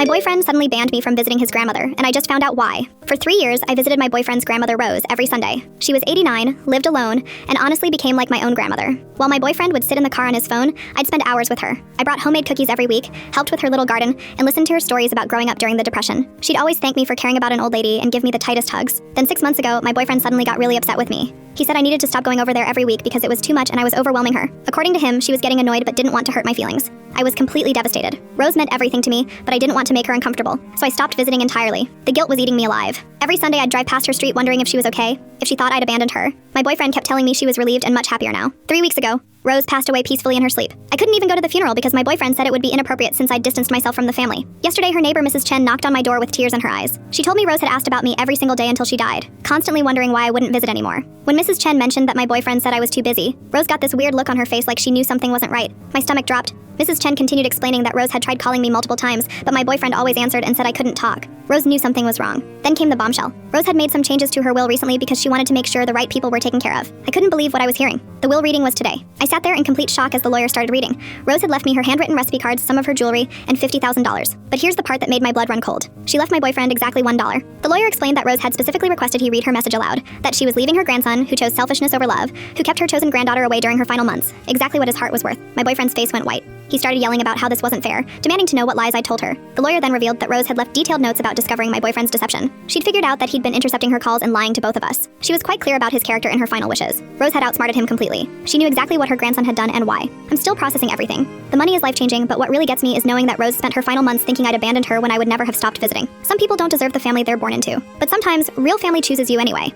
My boyfriend suddenly banned me from visiting his grandmother, and I just found out why. For 3 years, I visited my boyfriend's grandmother Rose every Sunday. She was 89, lived alone, and honestly became like my own grandmother. While my boyfriend would sit in the car on his phone, I'd spend hours with her. I brought homemade cookies every week, helped with her little garden, and listened to her stories about growing up during the Depression. She'd always thank me for caring about an old lady and give me the tightest hugs. Then 6 months ago, my boyfriend suddenly got really upset with me. He said I needed to stop going over there every week because it was too much and I was overwhelming her. According to him, she was getting annoyed but didn't want to hurt my feelings. I was completely devastated. Rose meant everything to me, but I didn't want to make her uncomfortable, so I stopped visiting entirely. The guilt was eating me alive. Every Sunday I'd drive past her street wondering if she was okay, if she thought I'd abandoned her. My boyfriend kept telling me she was relieved and much happier now. 3 weeks ago, Rose passed away peacefully in her sleep. I couldn't even go to the funeral because my boyfriend said it would be inappropriate since I'd distanced myself from the family. Yesterday, her neighbor Mrs. Chen knocked on my door with tears in her eyes. She told me Rose had asked about me every single day until she died, constantly wondering why I wouldn't visit anymore. When Mrs. Chen mentioned that my boyfriend said I was too busy, Rose got this weird look on her face like she knew something wasn't right. My stomach dropped. Mrs. Chen continued explaining that Rose had tried calling me multiple times, but my boyfriend always answered and said I couldn't talk. Rose knew something was wrong. Then came the bombshell. Rose had made some changes to her will recently because she wanted to make sure the right people were taken care of. I couldn't believe what I was hearing. The will reading was today. I sat there in complete shock as the lawyer started reading. Rose had left me her handwritten recipe cards, some of her jewelry, and $50,000. But here's the part that made my blood run cold. She left my boyfriend exactly $1. The lawyer explained that Rose had specifically requested he read her message aloud, that she was leaving her grandson, who chose selfishness over love, who kept her chosen granddaughter away during her final months. Exactly what his heart was worth. My boyfriend's face went white. He started yelling about how this wasn't fair, demanding to know what lies I told her. The lawyer then revealed that Rose had left detailed notes about discovering my boyfriend's deception. She'd figured out that he'd been intercepting her calls and lying to both of us. She was quite clear about his character in her final wishes. Rose had outsmarted him completely. She knew exactly what her grandson had done and why. I'm still processing everything. The money is life-changing, but what really gets me is knowing that Rose spent her final months thinking I'd abandoned her when I would never have stopped visiting. Some people don't deserve the family they're born into, but sometimes real family chooses you anyway.